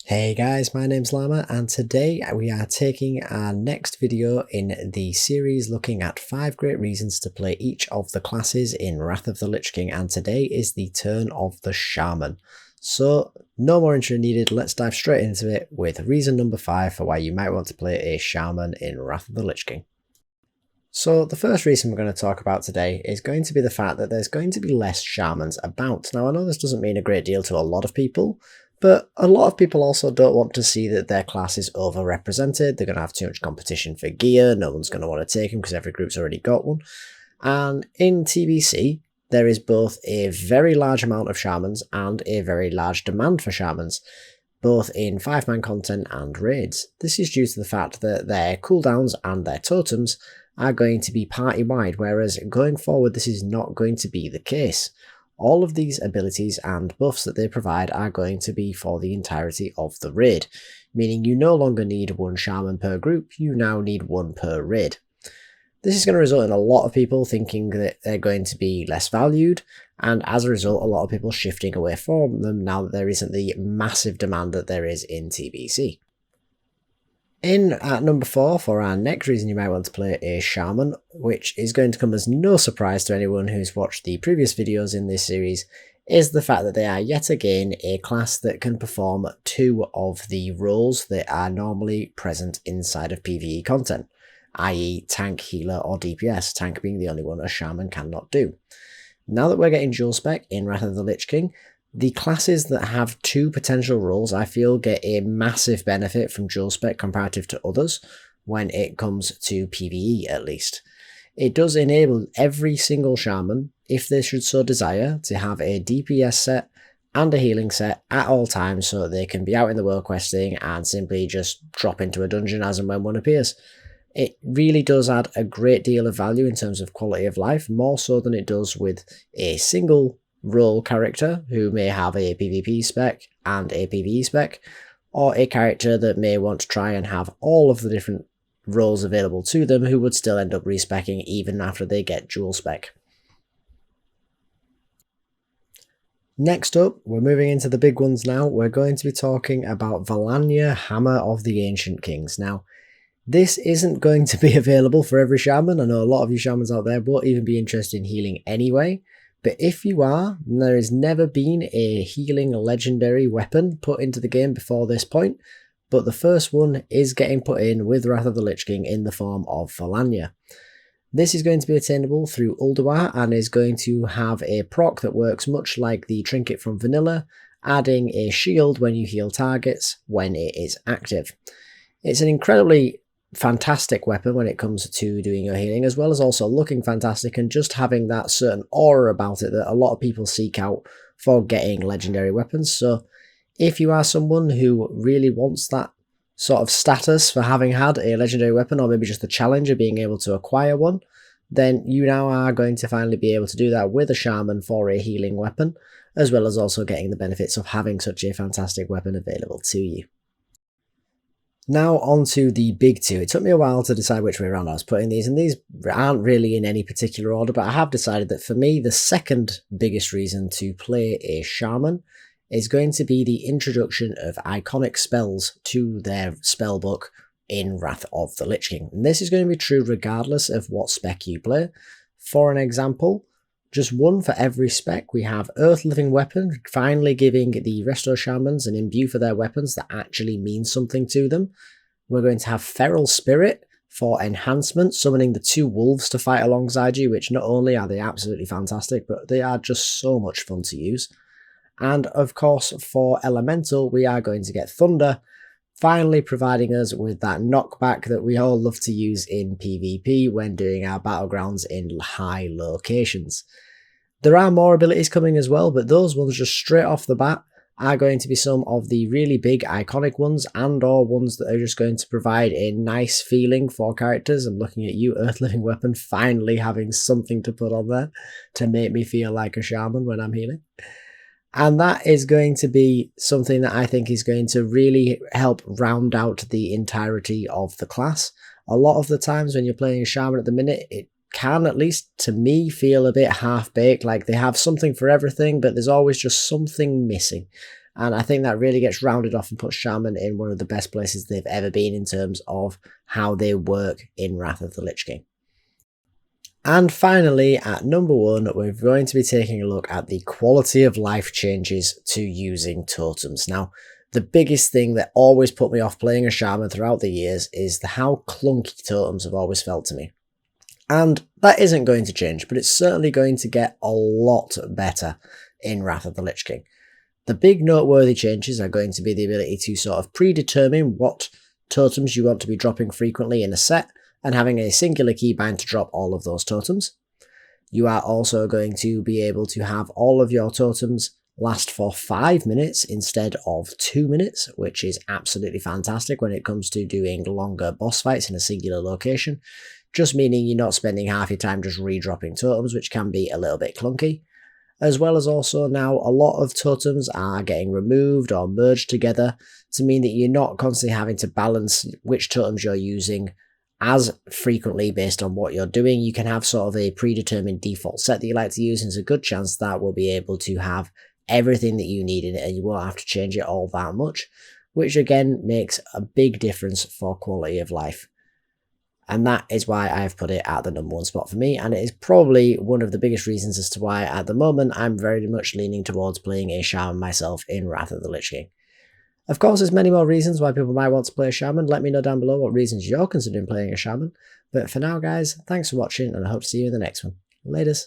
Hey guys, my name's Llama and today we are taking our next video in the series looking at 5 great reasons to play each of the classes in Wrath of the Lich King, and today is the turn of the Shaman. So no more intro needed, let's dive straight into it with reason number 5 for why you might want to play a Shaman in Wrath of the Lich King. So the first reason we're going to talk about today is going to be the fact that there's going to be less Shamans about. Now I know this doesn't mean a great deal to a lot of people, but a lot of people also don't want to see that their class is overrepresented. They're going to have too much competition for gear, no one's going to want to take them because every group's already got one. And in TBC, there is both a very large amount of Shamans and a very large demand for Shamans, both in 5-man content and raids. This is due to the fact that their cooldowns and their totems are going to be party-wide, whereas going forward this is not going to be the case. All of these abilities and buffs that they provide are going to be for the entirety of the raid, meaning you no longer need one Shaman per group, you now need one per raid. This is going to result in a lot of people thinking that they're going to be less valued, and as a result a lot of people shifting away from them now that there isn't the massive demand that there is in TBC. In at number 4, for our next reason you might want to play a Shaman, which is going to come as no surprise to anyone who's watched the previous videos in this series, is the fact that they are yet again a class that can perform 2 of the roles that are normally present inside of PvE content, i.e. tank, healer or DPS, tank being the only one a Shaman cannot do. Now that we're getting dual spec in Wrath of the Lich King, the classes that have 2 potential roles I feel get a massive benefit from dual spec comparative to others when it comes to PvE at least. It does enable every single Shaman, if they should so desire, to have a DPS set and a healing set at all times so that they can be out in the world questing and simply just drop into a dungeon as and when one appears. It really does add a great deal of value in terms of quality of life, more so than it does with a single role character who may have a PvP spec and a PvE spec, or a character that may want to try and have all of the different roles available to them who would still end up respecking even after they get dual spec. Next up, we're moving into the big ones now. We're going to be talking about val'anyr, Hammer of the Ancient Kings. Now, this isn't going to be available for every Shaman. I know a lot of you Shamans out there won't even be interested in healing anyway. But if you are, there has never been a healing legendary weapon put into the game before this point, but the first one is getting put in with Wrath of the Lich King in the form of val'anyr. This is going to be attainable through Ulduar and is going to have a proc that works much like the trinket from vanilla, adding a shield when you heal targets when it is active. It's an incredibly fantastic weapon when it comes to doing your healing, as well as also looking fantastic and just having that certain aura about it that a lot of people seek out for getting legendary weapons. So if you are someone who really wants that sort of status for having had a legendary weapon, or maybe just the challenge of being able to acquire one, then you now are going to finally be able to do that with a Shaman for a healing weapon, as well as also getting the benefits of having such a fantastic weapon available to you. Now on to the big 2. It took me a while to decide which way around I was putting these, and these aren't really in any particular order, but I have decided that for me the second biggest reason to play a Shaman is going to be the introduction of iconic spells to their spellbook in Wrath of the Lich King. And this is going to be true regardless of what spec you play. For an example, just one for every spec, we have Earth Living Weapon, finally giving the Resto Shamans an imbue for their weapons that actually means something to them. We're going to have Feral Spirit for enhancement, summoning the 2 wolves to fight alongside you, which not only are they absolutely fantastic, but they are just so much fun to use. And of course, for Elemental, we are going to get Thunder, finally providing us with that knockback that we all love to use in PvP when doing our battlegrounds in high locations. There are more abilities coming as well, but those ones just straight off the bat are going to be some of the really big iconic ones, and or ones that are just going to provide a nice feeling for characters. I'm looking at you, Earth Living Weapon, finally having something to put on there to make me feel like a Shaman when I'm healing. And that is going to be something that I think is going to really help round out the entirety of the class. A lot of the times when you're playing a Shaman at the minute, it can, at least to me, feel a bit half-baked, like they have something for everything, but there's always just something missing. And I think that really gets rounded off and puts Shaman in one of the best places they've ever been in terms of how they work in Wrath of the Lich King. And finally, at number 1, we're going to be taking a look at the quality of life changes to using totems. Now, the biggest thing that always put me off playing a Shaman throughout the years is how clunky totems have always felt to me. And that isn't going to change, but it's certainly going to get a lot better in Wrath of the Lich King. The big noteworthy changes are going to be the ability to sort of predetermine what totems you want to be dropping frequently in a set, and having a singular keybind to drop all of those totems. You are also going to be able to have all of your totems last for 5 minutes instead of 2 minutes, which is absolutely fantastic when it comes to doing longer boss fights in a singular location, just meaning you're not spending half your time just redropping totems, which can be a little bit clunky. As well as also now a lot of totems are getting removed or merged together to mean that you're not constantly having to balance which totems you're using as frequently based on what you're doing. You can have sort of a predetermined default set that you like to use, and there's a good chance that will be able to have everything that you need in it and you won't have to change it all that much, which again makes a big difference for quality of life. And that is why I've put it at the number 1 spot for me, and it is probably one of the biggest reasons as to why at the moment I'm very much leaning towards playing a Shaman myself in Wrath of the Lich King. Of course, there's many more reasons why people might want to play a Shaman. Let me know down below what reasons you're considering playing a Shaman. But for now, guys, thanks for watching, and I hope to see you in the next one. Laters.